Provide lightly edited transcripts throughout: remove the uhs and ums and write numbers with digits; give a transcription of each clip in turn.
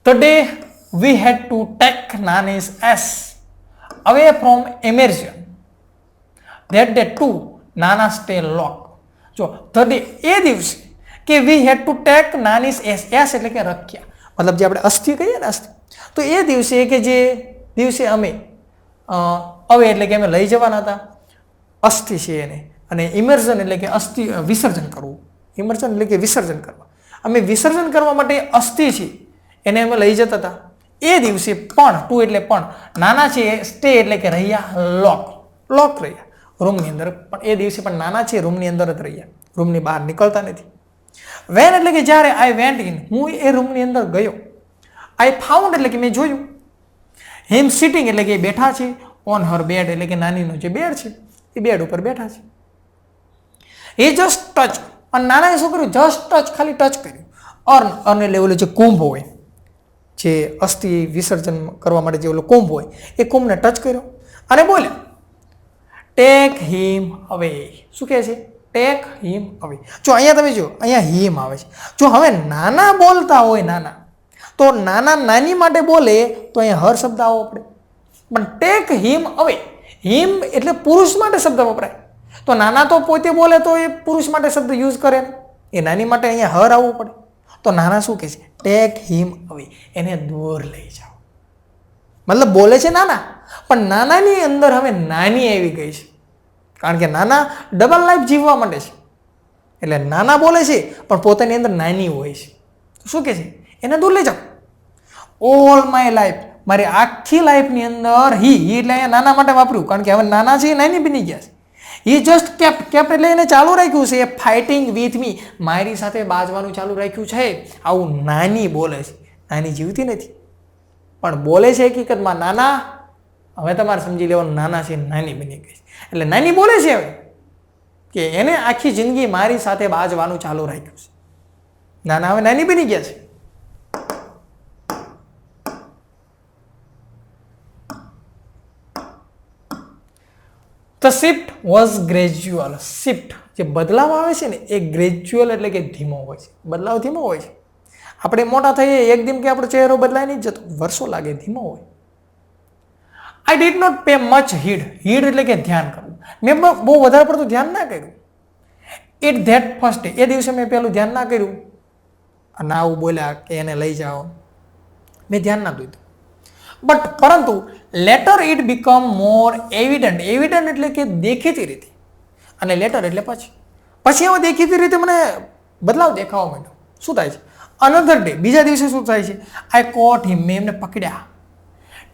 Today we had to take Nani's S away from immersion. That day too, Nana stay locked. જો today એ દિવસે કે we had to take Nani's S એટલે કે રખ્યા, મતલબ જે આપણે અસ્થિ કહીએ ને અસ્થિ, તો એ દિવસે કે જે દિવસે અમે હવે એટલે કે અમે લઈ જવાના હતા અસ્થિ છે એને, અને ઇમર્ઝન એટલે કે અસ્થિ વિસર્જન કરવું, ઇમર્ઝન એટલે કે વિસર્જન કરવા, અમે વિસર્જન કરવા માટે અસ્થિ છે એને અમે લઈ જતા હતા એ દિવસે પણ ટુ એટલે પણ નાના છે સ્ટે એટલે કે રહ્યા લોક રહ્યા રૂમની અંદર, પણ એ દિવસે પણ નાના છે રૂમની અંદર જ રહ્યા, રૂમની બહાર નીકળતા નથી. વેન એટલે કે જ્યારે આઈ વેન્ટ ઇન, હું એ રૂમની અંદર ગયો. આઈ ફાઉન્ડ એટલે કે મેં જોયું. હિમ સિટિંગ એટલે કે બેઠા છે, ઓન હર બેડ એટલે કે નાનીનો જે બેડ છે એ બેડ ઉપર બેઠા છે. એ જસ્ટ ટચ, અને નાનાએ શું કર્યું, જસ્ટ ટચ, ખાલી ટચ કર્યું. અર્ન એટલે ઓલો જે કુંભ હોય, જે અસ્થિ વિસર્જન કરવા માટે જે ઓલો કુંભ હોય એ કુંભને ટચ કર્યો અને બોલ્યા ટેક હિમ અવે. શું કહે છે? ટેક હિમ અવે. જો અહીંયા તમે જો, અહીંયા હિમ આવે છે. જો હવે નાના બોલતા હોય નાના, તો નાના નાની માટે બોલે તો અહીંયા હર શબ્દ આવવો પડે, પણ ટેક હિમ અવે, હિમ એટલે પુરુષ માટે શબ્દ વપરાય, તો નાના તો પોતે બોલે તો એ પુરુષ માટે શબ્દ યુઝ કરે ને, એ નાની માટે અહીંયા હર આવવું પડે. તો નાના શું કહે છે? ટેક હિમ અવે, એને દૂર લઈ જાઓ. મતલબ બોલે છે નાના, પણ નાનાની અંદર હવે નાની આવી ગઈ છે, કારણ કે નાના ડબલ લાઈફ જીવવા માંડે છે. એટલે નાના બોલે છે પણ પોતાની અંદર નાની હોય છે. તો શું કહે છે? એને દૂર લઈ જાઓ. ઓલ માય લાઈફ, મારી આખી લાઈફની અંદર હી એટલે અહીંયા નાના માટે વાપર્યું, કારણ કે હવે નાના છે એ નાની બની ગયા છે. હી જસ્ટ કેપ્ટ એટલે એને ચાલુ રાખ્યું છે, એ ફાઇટિંગ વિથ મી, મારી સાથે બાજવાનું ચાલુ રાખ્યું છે. આવું નાની બોલે છે. નાની જીવતી નથી પણ બોલે છે હકીકતમાં નાના. હવે તમારે સમજી લેવાનું નાના છે નાની બની ગઈ છે. એટલે નાની બોલે છે હવે કે એને આખી જિંદગી મારી સાથે બાજવાનું ચાલુ રાખ્યું છે. નાના હવે નાની બની ગયા છે. The shift was gradual. Shift જે બદલાવ આવે છે ને એ ગ્રેજ્યુઅલ એટલે કે ધીમો હોય છે. બદલાવ ધીમો હોય છે. આપણે મોટા થઈએ એકદમ કે આપણો ચહેરો બદલાય નહીં જતો, વર્ષો લાગે, ધીમો હોય. I did not pay much heed. Heed એટલે કે ધ્યાન કરવું. મેં બહુ વધારે પડતું ધ્યાન ના કર્યું. ઇટ ધેટ ફર્સ્ટ ડે, એ દિવસે મેં પહેલું ધ્યાન ના કર્યું. અને આવું બોલ્યા કે એને લઈ જાઓ, મેં ધ્યાન ના દીધું. બટ પરંતુ લેટર ઇટ બીકમ મોર એવિડન્ટ. એવિડન્ટ એટલે કે દેખીતી રીતે, અને લેટર એટલે પછી હવે દેખીતી રીતે મને બદલાવ દેખાવા માંડ્યો. શું થાય છે? અનધર ડે, બીજા દિવસે શું થાય છે? આઈ કોટ હિમ, મેં એમને પકડ્યા.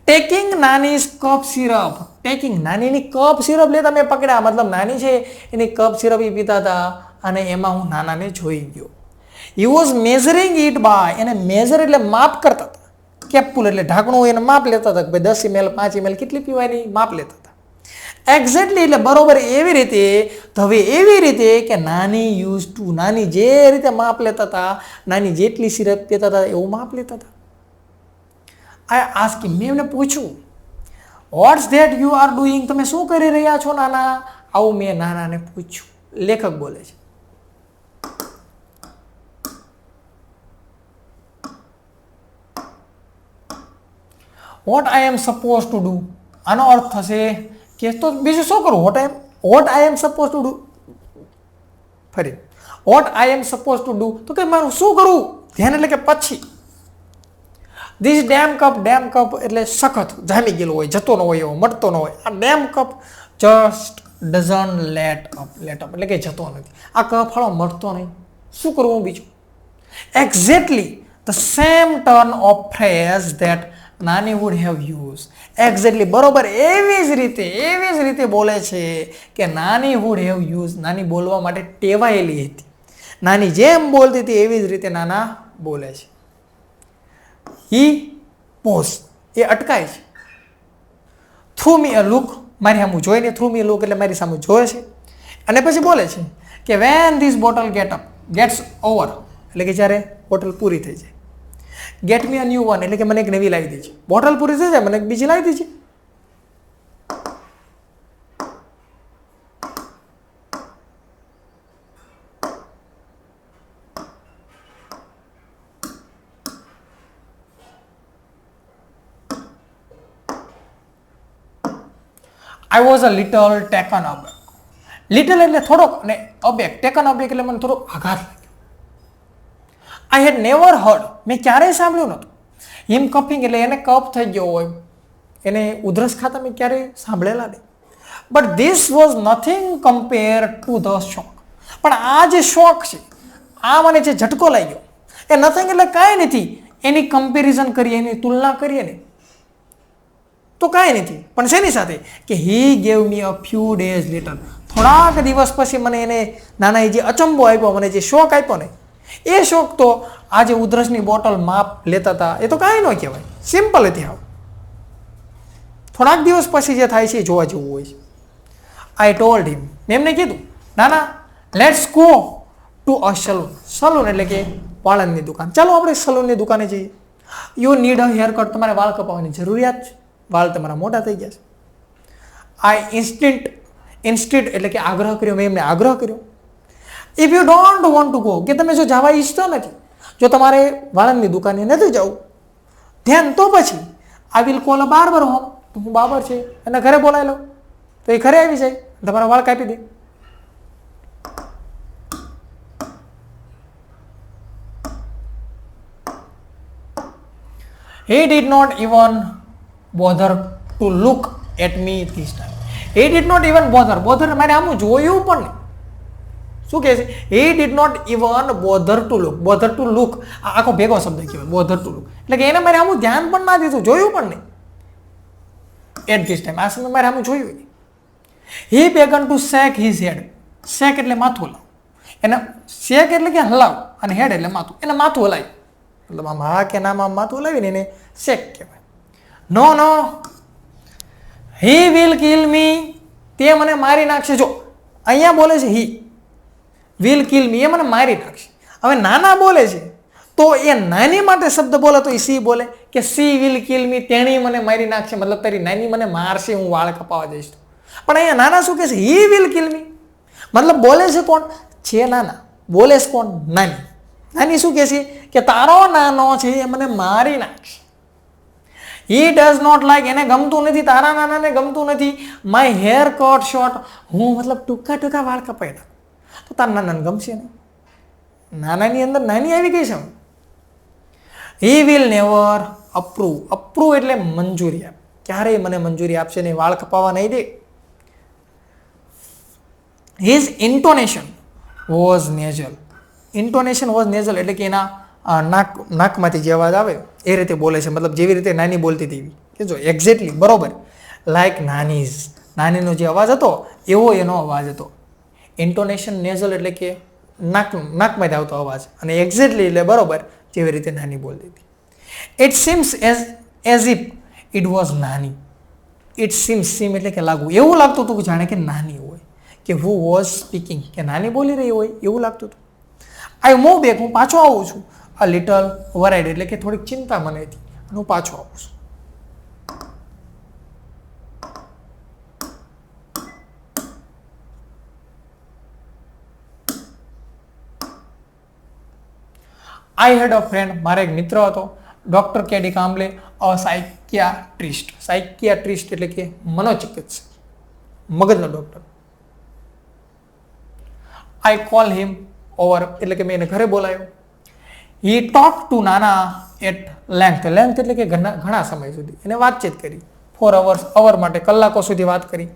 ટેકિંગ નાની કપ સિરપ. ટેકિંગ નાનીની કપ સિરપ લેતા મેં પકડ્યા. મતલબ નાની છે એની કપ સિરપ એ પીતા હતા અને એમાં હું નાનાને જોઈ ગયો. He was measuring it by, એને મેઝર એટલે માપ કરતા હતા. કેપફુલ એટલે ઢાંકણું એને માપ લેતા હતા, ભાઈ 10 ml 5 ml કેટલી પીવાની માપ લેતા હતા. એક્ઝેક્ટલી એટલે બરોબર એવી રીતે, હવે એવી રીતે કે નાની યુઝ ટુ, નાની જે રીતે માપ લેતા હતા, નાની જેટલી સિરપ પીતા હતા એવું માપ લેતા હતા. આઈ આસ્ક, મેં એમને પૂછ્યું what's that you are doing, તમે શું કરી રહ્યા છો નાના? આવું મેં નાનાને પૂછ્યું. લેખક બોલે છે. What I am suppose to do, આનો અર્થ થશે કે તો બીજું શું કરું? What I am suppose to do. ફરી what I am suppose to do, તો કે મારું શું કરવું? ધ્યાન એટલે કે પછી. ધીસ ડેમ કપ એટલે સખત જામી ગયેલો હોય, જતો ન હોય, એવો મળતો ન હોય. આ damn cup just doesn't let up એટલે કે જતો નથી. આ કપ હળો મળતો નહીં, શું કરવું બીજું? Exactly the same turn of phrase that નાની વુડ હેવ યુઝ. એક્ઝેક્ટલી બરોબર એવી જ રીતે બોલે છે કે નાની વુડ હેવ યુઝ, નાની બોલવા માટે ટેવાયેલી હતી. નાની જેમ બોલતી હતી એવી જ રીતે નાના બોલે છે. હી પોઝ, એ અટકાય છે. થ્રુ મી અ લુક, મારી સામું જોઈને, થ્રુ મી અ લુક એટલે મારી સામું જોવે છે. અને પછી બોલે છે કે when this bottle gets over એટલે કે જ્યારે બોટલ પૂરી થઈ જાય. Get me a new one એટલે કે મને એક નવી લાવી દીધી. બોટલ પૂરી થઈ જાય મને એક બીજી લાવી દીધી. I was a little taken aback. Little એટલે થોડોક, અને અબેક, ટેકન અબેક એટલે મને થોડોક આઘાત લાગ્યો. આઈ હેડ નેવર હર્ડ, મેં ક્યારેય સાંભળ્યું નહોતું. હિમ કફિંગ એટલે એને કફ થઈ ગયો હોય, એને ઉધરસ ખાતા મેં ક્યારેય સાંભળેલા નહીં. But this was nothing compare to the shock. પણ આ જે શોક છે, આ મને જે ઝટકો લાગ્યો, એ નથિંગ એટલે કાંઈ નથી. એની કમ્પેરિઝન કરીએ, એની તુલના કરીએ ને તો કાંઈ નથી. પણ શેની સાથે? કે હી gave me a few days letter. થોડાક દિવસ પછી મને એને નાના જે અચંબો આપ્યો, મને જે શોક આપ્યો ને, એ શોક તો આજે ઉધરસની બોટલ માપ લેતા હતા એ તો કાંઈ ન કહેવાય, સિમ્પલ હતી. આવ થોડાક દિવસ પછી જે થાય છે એ જોવા જેવું હોય છે. આઈ ટોલ્ડ હિમ, મેં એમને કીધું, નાના let's go to a salon. Salon એટલે કે વાળંદની દુકાન. ચાલો આપણે સલૂનની દુકાને જઈએ. You need a hair cut. તમારે વાળ કપાવવાની જરૂરિયાત છે, વાળ તમારા મોટા થઈ ગયા છે. આઈ ઇન્સ્ટિડ એટલે કે આગ્રહ કર્યો, મેં એમને આગ્રહ કર્યો. If you don't want to go, કે તમે જો જવા ઈચ્છતા નથી, જો તમારે વાળંદની દુકાને નથી જવું ધ્યાન, તો પછી I will call a barber home. તો હું બાબર છે એને ઘરે બોલાવી લઉં, તો એ ઘરે આવી જાય, તમારા વાળ કાપી દે. He did not even bother to look at me this time. He did not even bother. Bother મારે આમ જોયું પણ નહીં. શું કહે છે? He did not even bother to look. Bother to look આખો ભેગો શબ્દ કહેવાય, bother to look. એટલે કે એને મારે આમ ધ્યાન પણ ના દીધું, જોયું પણ નહીં. At this time, આ સમય મારે આમ જોયું નહીં. He began to shake his head. Shake એટલે માથું હલાવ. એને shake એટલે કે હલાવ, અને head એટલે માથું. એને માથું હલાવ્યું. મતલબ આમ હા કે નામ આમ માથું લાવીને એને શેક કહેવાય. નો નો, હી વિલ કિલ મી. તે મને મારી નાખશે. જો અહીંયા બોલે છે હી વિલ કિલ મી, એ મને મારી નાખશે. હવે નાના બોલે છે તો એ નાની માટે શબ્દ બોલે તો એ સી બોલે કે સી વિલ કિલ મી, તેણી મને મારી નાખશે. મતલબ તારી નાની મને મારશે, હું વાળ કપાવા જઈશ. પણ અહીંયા નાના શું કહે છે? હી વિલ કિલ મી. મતલબ બોલે છે કોણ? છે નાના. બોલે છે કોણ? નાની. નાની શું કહે છે? કે તારો નાનો છે એ મને મારી નાખશે. હી ડઝ નોટ લાઈક, એને ગમતું નથી, તારા નાનાને ગમતું નથી માય હેર કટ શોર્ટ, હું મતલબ ટૂંકા ટૂંકા વાળ કપાઈ નાખું. તો તારા નાનાને ગમશે ને? નાનાની અંદર નાની આવી ગઈ છે. He will never approve. Approve એટલે મંજૂરી આપે. ક્યારેય મને મંજૂરી આપશે નહીં, વાળ કપાવવા નહીં દે. His intonation was nasal. Intonation was nasal એટલે કે એના નાકમાંથી જે અવાજ આવે એ રીતે બોલે છે. મતલબ જેવી રીતે નાની બોલતી હતી એવી. કે જો એક્ઝેક્ટલી બરોબર, લાઈક નાનીઝ. નાનીનો જે અવાજ હતો એવો એનો અવાજ હતો. ઇન્ટોનેશન નેઝલ એટલે કે નાકમાંથી આવતો અવાજ, અને એક્ઝેક્ટલી એટલે બરોબર જેવી રીતે નાની બોલતી હતી. It seems as if it was નાની. ઇટ સીમ એટલે કે લાગવું. એવું લાગતું હતું કે જાણે કે નાની હોય, કે હુ વોઝ સ્પીકિંગ, કે નાની બોલી રહી હોય એવું લાગતું હતું. આઈ મૂવ બેક, હું પાછો આવું છું. અ લિટલ વરાઇડ એટલે કે થોડીક ચિંતા મને હતી, અને હું પાછો આવું છું. આઈ હેડ અ ફ્રેન્ડ. મારા એક મિત્ર હતો, ડોક્ટર કેડી કામ્બલે, અ સાયકિયાટ્રિસ્ટ. સાયકિયાટ્રિસ્ટ એટલે કે મનોચિકિત્સક, મગજનો doctor. I call him over એટલે કે મેં એને ઘરે બોલાવ્યો. હી ટોક ટુ નાના એટ લેન્થ. લેન્થ એટલે કે ઘણા સમય સુધી એને વાતચીત કરી. 4 hours, અવર માટે કલાકો સુધી વાત કરી.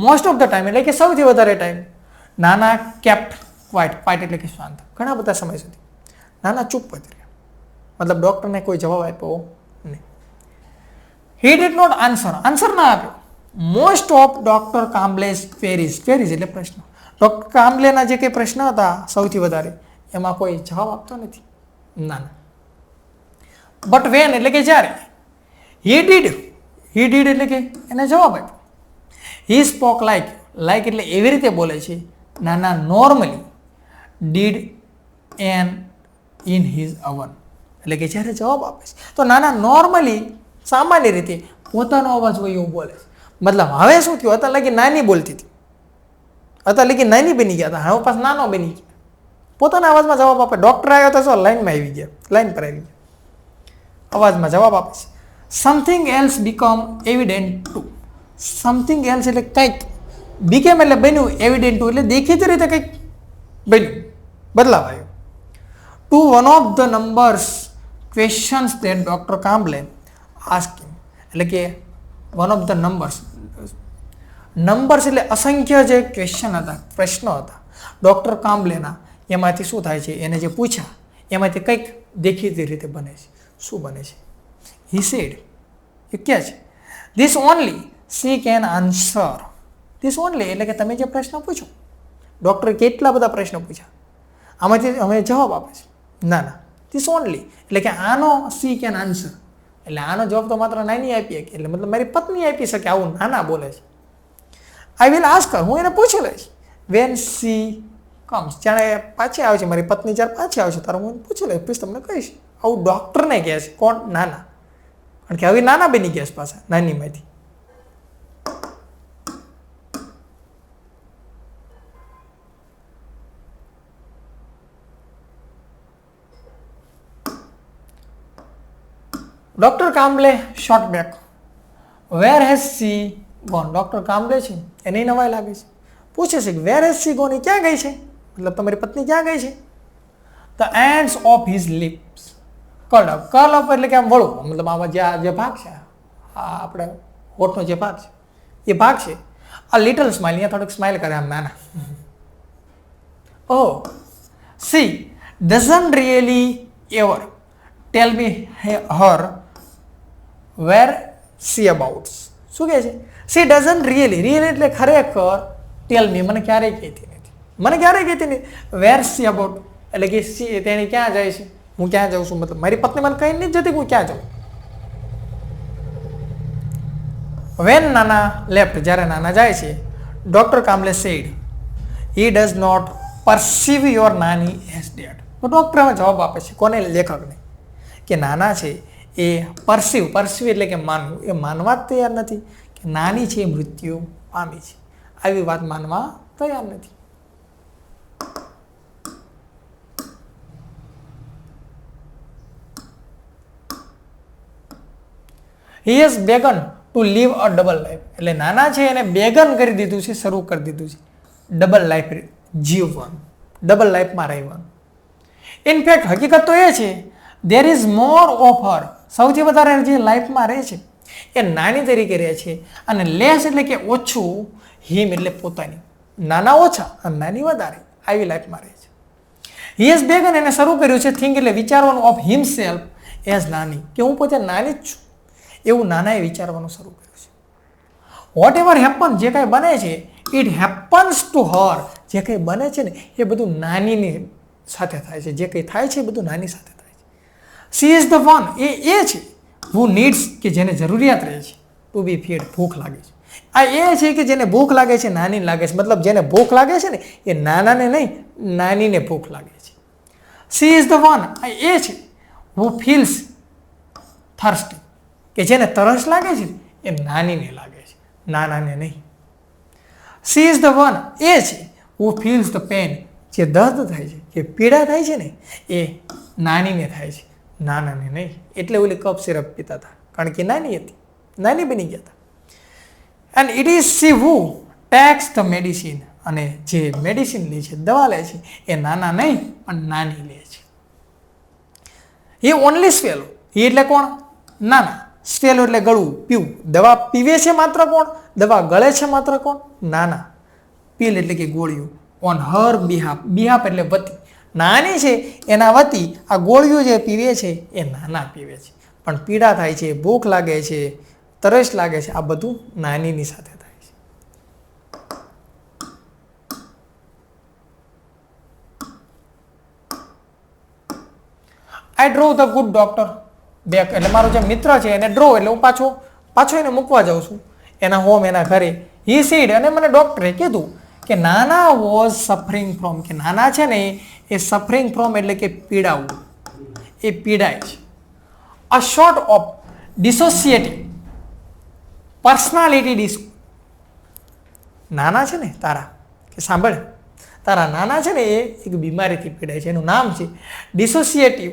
મોસ્ટ ઓફ ધ ટાઈમ એટલે કે સૌથી વધારે ટાઈમ નાના કેપ્ટ ક્વાઇટ. ક્વાઇટ એટલે કે શાંત. ઘણા બધા સમય સુધી નાના ચૂપ જ રહ્યા. મતલબ ડૉક્ટરને કોઈ જવાબ આપ્યો નહીં. હી ડીડ નોટ આન્સર ના આપ્યો. Most of doctor Kamble's queries. Queries એટલે પ્રશ્ન. ડૉક્ટર કામ્બલેના જે કંઈ પ્રશ્ન હતા સૌથી વધારે, એમાં કોઈ જવાબ આપતો નથી. ના. બટ વેન એટલે કે જ્યારે હી ડીડ એટલે કે એને જવાબ આપ્યો. હી સ્પોક લાઈક એટલે એવી રીતે બોલે છે નાના normally did an in his oven. એટલે કે જ્યારે જવાબ આપે છે તો નાના નોર્મલી સામાન્ય રીતે પોતાનો અવાજ હોય એવું બોલે છે. મતલબ હવે શું થયું? અત્યારે લગી નાની બોલતી હતી, અત્યારે લગી નાની બની ગયા હતા, હવે પાછું નાનો બની ગયા. પોતાના અવાજમાં જવાબ આપે. ડૉક્ટર આવ્યો તો શું લાઈનમાં આવી ગયા, લાઈન પર આવી ગયા, અવાજમાં જવાબ આપે છે. Something else become evident to. Something else એટલે કંઈક બીકેમ એટલે બન્યું, એવિડન્ટ ટુ એટલે દેખીતી રીતે કંઈક બન્યું, બદલાવ આવ્યો. To one of the numbers questions that doctor Kamble asking એટલે કે વન ઓફ ધ નંબર્સ એટલે અસંખ્ય જે ક્વેશ્ચન હતા, પ્રશ્નો હતા ડૉક્ટર કામ્બલેના, એમાંથી શું થાય છે, એને જે પૂછ્યા એમાંથી કંઈક દેખીતી રીતે બને છે. શું બને છે? હી સેડ, એ કહે છે this only C can answer. This only એટલે કે તમે જે પ્રશ્ન પૂછો, ડૉક્ટરે કેટલા બધા પ્રશ્નો પૂછ્યા, આમાંથી અમે જવાબ આપે છે. ના ના, ધીસ ઓનલી એટલે કે આનો સી કેન આન્સર એટલે આનો જવાબ તો માત્ર નાની આપી શકે, એટલે મતલબ મારી પત્ની આપી શકે, આવું નાના બોલે છે. આઈ વિલ આસ્ક હર, હું એને પૂછી લઈશ. વેન સી કમ્સ, જાણે પાછી આવે છે, મારી પત્ની જ્યારે પાછી આવશે ત્યારે હું એને પૂછી લઈશ, પછી તમને કહીશ. આવું ડૉક્ટરને કહે છે. કોણ? નાના. કારણ કે હવે નાના બની ગયા છે પાછા નાનીમાંથી. Doctor Kamble shot back. Where has she gone? Doctor Kamble છે એને નવાઈ લાગે છે, પૂછે છે કે વેર હેઝ સી ગોન, એ ક્યાં ગઈ છે, મતલબ તમારી પત્ની ક્યાં ગઈ છે? The ends of his lips curl up. Curl up એટલે કે આમ વળવું, મતલબ આમાં જે ભાગ છે, આ આપણે હોઠનો જે ભાગ છે એ ભાગ છે. આ લિટલ સ્માઇલ, અહીંયા થોડુંક સ્માઇલ કરે આમ નાના. Oh, she doesn't really ever tell me her where she about. શું કહે છે? સી ડઝન્ટ રિયલી એટલે ખરેખર ટેલ મી, મને ક્યારેય કહેતી નથી, મને ક્યારેય કહેતી નથી. વેર સી અબાઉટ એટલે કે સી તેની ક્યાં જાય છે, હું ક્યાં જાઉં છું, મતલબ મારી પત્ની મને કહી નથી જતી હું ક્યાં જાઉં. વેન નાના લેફ્ટ, જ્યારે નાના જાય છે, doctor Kamble said he does not perceive your નાની એઝ ડેડ. તો ડૉક્ટર હવે જવાબ આપે છે, કોને? લેખકને, કે નાના છે એ પરસીવ એટલે કે માનવું, એ માનવા જ તૈયાર નથી કે નાની છે એ મૃત્યુ પામી છે. આવી વાત માનવા તૈયાર નથી. He has begun to live a double life એટલે નાના છે એને બેગન કરી દીધું છે, શરૂ કરી દીધું છે ડબલ લાઈફ જીવવાનું, ડબલ લાઈફમાં રહેવાનું. ઇનફેક્ટ હકીકત તો એ છે there is more of her, સૌથી વધારે જે લાઈફમાં રહે છે એ નાની તરીકે રહે છે, અને લેસ એટલે કે ઓછું, હિમ એટલે પોતાની, નાના ઓછા અને નાની વધારે, આવી લાઈફમાં રહે છે. હી હેઝ બેગન એને શરૂ કર્યું છે થિંક એટલે વિચારવાનું, ઓફ હિમસેલ્ફ એઝ નાની, કે હું પોતે નાની જ છું એવું નાનાએ વિચારવાનું શરૂ કર્યું છે. વોટ એવર હેપન, જે કાંઈ બને છે, ઇટ હેપન્સ ટુ હર, જે કંઈ બને છે ને એ બધું નાનીની સાથે થાય છે, જે કંઈ થાય છે એ બધું નાની સાથે થાય છે. સી ઇઝ ધ વન, એ છે હુ નીડ્સ, કે જેને જરૂરિયાત રહે છે, ટુ બી ફીડ, ભૂખ લાગે છે. આ એ છે કે જેને ભૂખ લાગે છે, નાની લાગે છે, મતલબ જેને ભૂખ લાગે છે ને એ નાનાને નહીં, નાનીને ભૂખ લાગે છે. સી ઇઝ ધ વન, આ એ છે હુ ફીલ્સ થર્સ્ટી, કે જેને તરસ લાગે છે એ નાનીને લાગે છે, નાનાને નહીં. સી ઇઝ ધ વન, એ છે હુ ફીલ્સ ધ પેન, જે દર્દ થાય છે, જે પીડા થાય છે ને એ નાનીને થાય છે, નાનાને નહીં. એટલે ઓલી કપ સિરપ પીતા હતા કારણ કે નાની હતી, નાની બની ગયા હતા. And it is C who tax the medicine, અને જે મેડિસિન લે છે, દવા લે છે, એ નાના નહીં પણ નાની લે છે. એ ઓનલી સ્વેલો, એ એટલે કોણ? નાના. સ્વેલો એટલે ગળવું, પીવું. દવા પીવે છે માત્ર કોણ? દવા ગળે છે માત્ર કોણ? નાના. પીલ એટલે કે ગોળીઓ. ઓન હર બિહાફ એટલે વતી, નાની છે એના વતી આ ગોળીઓ જે પીવે છે એ નાના પીવે છે. પણ પીડા થાય છે, ભૂખ લાગે છે, તરસ લાગે છે, આ બધું નાનીની સાથે થાય છે. I draw the good doctor back, એટલે મારો જે મિત્ર છે એને ડ્રો એટલે હું પાછો એને મૂકવા જાઉં છું એના હોમ, એના ઘરે. હી સીડ, અને મને ડૉક્ટરે કીધું કે નાના વોઝ સફરિંગ ફ્રોમ, કે નાના છે ને એ સફરિંગ ફ્રોમ એટલે કે પીડાવું, એ પીડાય છે. અ short of dissociative personality disorder. નાના છે ને તારા, કે સાંભળ, તારા નાના છે ને એ એક બીમારીથી પીડાય છે, એનું નામ છે ડિસોસિએટિવ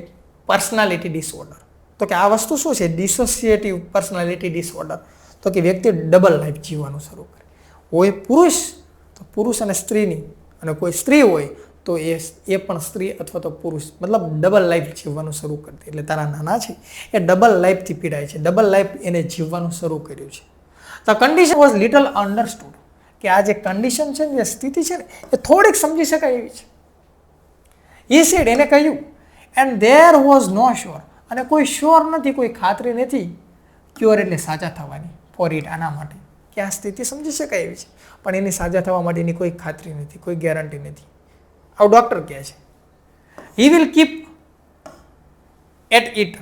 પર્સનાલિટી ડિસઓર્ડર. તો કે આ વસ્તુ શું છે? Dissociative personality disorder. તો કે વ્યક્તિ ડબલ લાઈફ જીવવાનું શરૂ કરે. હોય પુરુષ તો પુરુષ અને સ્ત્રીની, અને કોઈ સ્ત્રી હોય તો એ પણ સ્ત્રી અથવા તો પુરુષ, મતલબ ડબલ લાઈફ જીવવાનું શરૂ કરતી. એટલે તારા નાના છે એ ડબલ લાઈફથી પીડાય છે, ડબલ લાઈફ એને જીવવાનું શરૂ કર્યું છે. The condition was little understood, કે આ જે કન્ડિશન છે ને, જે સ્થિતિ છે ને, એ થોડીક સમજી શકાય એવી છે. એ સેડ, એને કહ્યું, and there was no sure, અને કોઈ શ્યોર નથી, કોઈ ખાતરી નથી, ક્યોર એટલે સાજા થવાની, ફોર ઇટ, આના માટે, કે આ સ્થિતિ સમજી શકાય એવી છે, પણ એની સાજા થવા માટેની કોઈ ખાતરી નથી, કોઈ ગેરંટી નથી. આવું ડૉક્ટર કહે છે. He will keep at it,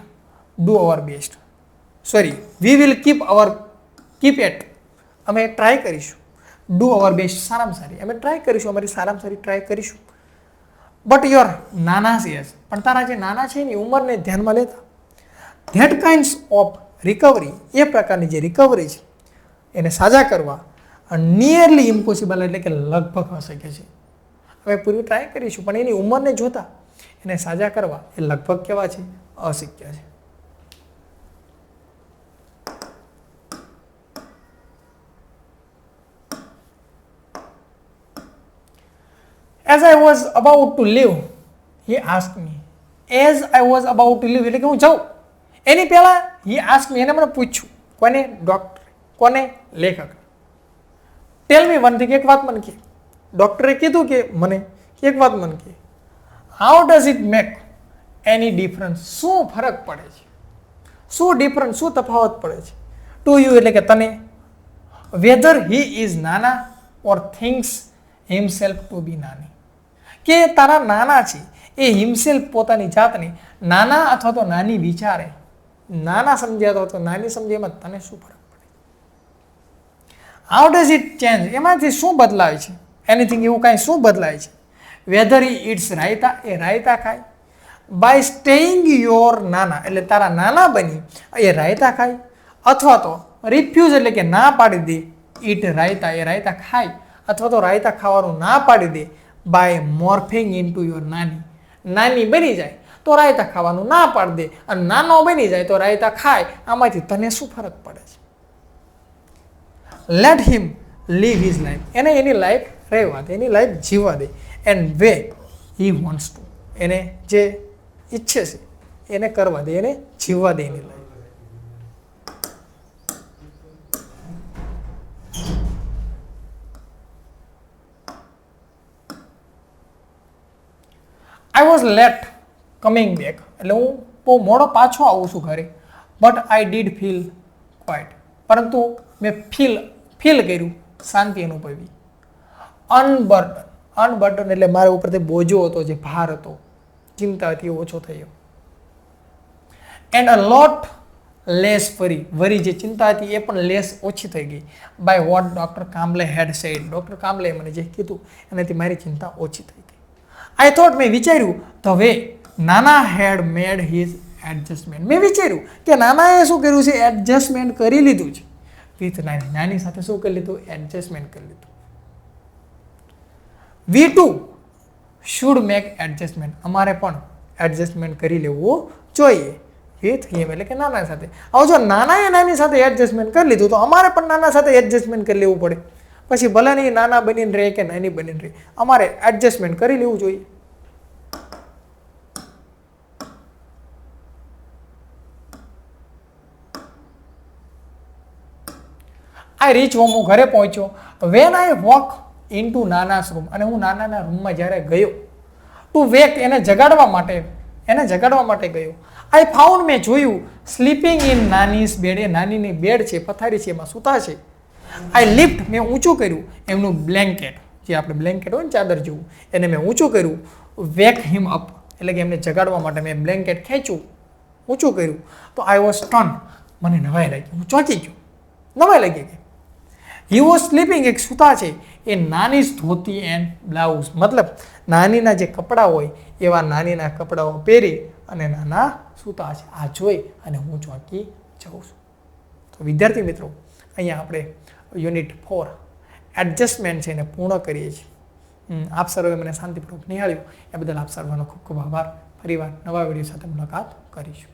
do our best, sorry, we will keep at, અમે ટ્રાય કરીશું, ડુ અવર બેસ્ટ, સારામાં સારી અમે ટ્રાય કરીશું, અમારી સારામાં સારી ટ્રાય કરીશું. બટ યોર નાના યસ, પણ તારા જે નાના છે એની ઉંમરને ધ્યાનમાં લેતા, ધેટ કાઇન્ડ્સ ઓફ રિકવરી, એ પ્રકારની જે રિકવરી છે એને સાજા કરવા નિયરલી ઇમ્પોસિબલ, એટલે કે લગભગ અશક્ય છે. હવે પૂરી ટ્રાય કરીશું, પણ એની ઉંમરને જોતા એને સાજા કરવા એ લગભગ કેવા છે, અશક્ય છે. As I was about to leave, he asked me. As I was about to leave, એટલે કે હું જાઉં એની પહેલા he asked me, એને મને પૂછ્યું. કોને? ડોક્ટર. કોને? લેખક. ટેલ મી વન થિંગ, એક વાત મને કહે. ડોક્ટરે કીધું કે મને એક વાત મને કહે. How does it make any difference, શું ફરક પડે છે, શું ડિફરન્સ, શું તફાવત પડે છે, ટુ યુ એટલે કે તને, વેધર હી ઇઝ નાના ઓર થિંક્સ હિમસેલ્ફ ટુ બી નાની, કે તારા નાના છે એ હિમસેલ્ફ પોતાની જાતને નાના અથવા તો નાની વિચારે, નાના સમજે અથવા તો નાની સમજે, એમાં તને શું ફરક પડે? હાઉ ડઝ ઇટ ચેન્જ, એમાંથી શું બદલાય છે, એનીથિંગ, એવું કાંઈ શું બદલાય છે? વેધર ઇટ્સ રાયતા, એ રાયતા ખાય, બાય સ્ટેઇંગ યોર નાના, એટલે તારા નાના બની એ રાયતા ખાય, અથવા તો રિફ્યુઝ એટલે કે ના પાડી દે, ઇટ રાયતા, એ રાયતા ખાય, અથવા તો રાયતા ખાવાનું ના પાડી દે, બાય મોર્ફિંગ ઇન્ટુ યોર નાની, નાની બની જાય તો રાયતા ખાવાનું ના પાડી દે, અને નાનો બની જાય તો રાયતા ખાય, આમાંથી તને શું ફરક પડે છે? Let him leave his life, એને એની લાઈફ રહેવા દે, એની લાઈફ જીવવા દે, and way he wants to, એને જે ઈચ્છે છે એને કરવા દે, એને જીવવા દે એની life. I was late coming back, એટલે હું બહુ મોડો પાછો આવું છું ઘરે, but I did feel quite, પરંતુ મેં ફીલ કર્યું, શાંતિ અનુભવી. અનબર્ડન એટલે મારા ઉપરથી બોજો હતો, જે ભાર હતો, ચિંતા હતી, ઓછો થયો. એન્ડ અ લોટ લેસ વરી જે ચિંતા હતી એ પણ લેસ ઓછી થઈ ગઈ, by what doctor Kamble had said, doctor Kamble મને જે કીધું એનાથી મારી ચિંતા ઓછી થઈ ગઈ. આઈ થોટ, મેં વિચાર્યું, ધ વે નાના હેડ મેડ હિઝ એડજસ્ટમેન્ટ, મેં વિચાર્યું કે નાનાએ શું કર્યું છે, એડજસ્ટમેન્ટ કરી લીધું છે વિથ નાની, નાની સાથે શું કરી લીધું, એડજસ્ટમેન્ટ કરી લીધું. We too should make adjustment, અમારે પણ એડજસ્ટમેન્ટ કરી લેવું જોઈએ વિથ હિમ, એટલે કે નાના સાથે. હવે જો નાનાએ નાની સાથે એડજસ્ટમેન્ટ કરી લીધું તો અમારે પણ નાના સાથે એડજસ્ટમેન્ટ કરી લેવું પડે. પછી ભલે નહીં નાના બનીને રહે કે નાની બનીને રહે, અમારે એડજસ્ટમેન્ટ કરી લેવું જોઈએ. આઈ રીચ હોમ, હું ઘરે પહોંચ્યો. When I walk into nana's room, અને હું નાનાના રૂમમાં જ્યારે ગયો, ટુ વેક એને જગાડવા માટે ગયો. આઈ ફાઉન્ડ, મેં જોયું, સ્લીપિંગ ઇન નાનીસ બેડ, એ નાનીની બેડ છે, પથારી છે, એમાં સૂતા છે. આઈ લિફ્ટ, મેં ઊંચું કર્યું એમનું બ્લેન્કેટ, જે આપણે બ્લેન્કેટ હોય ને ચાદર જેવું, એને મેં ઊંચું કર્યું. વેક હિમ અપ, એટલે કે એમને જગાડવા માટે મેં બ્લેન્કેટ ખેંચ્યું, ઊંચું કર્યું. તો આઈ વોઝ સ્ટન, મને નવાઈ લાગી, હું ચોંકી ગયો, નવાઈ લાગી ગઈ. હી વોઝ સ્લીપિંગ, એક સૂતા છે, એ નાની ધોતી એન્ડ બ્લાઉઝ, મતલબ નાનીના જે કપડાં હોય એવા નાનીના કપડાઓ પહેરી અને નાના સૂતા છે. આ જોઈ અને હું ચોંકી જાઉં છું. તો વિદ્યાર્થી મિત્રો, અહીંયા આપણે યુનિટ 4 એડજસ્ટમેન્ટ છે એને પૂર્ણ કરીએ છીએ. આપ સર્વે મને શાંતિપૂર્વક નિહાળ્યું એ બદલ આપ સર્વનો ખૂબ ખૂબ આભાર. ફરીવાર નવા વિડીયો સાથે મુલાકાત કરીશું.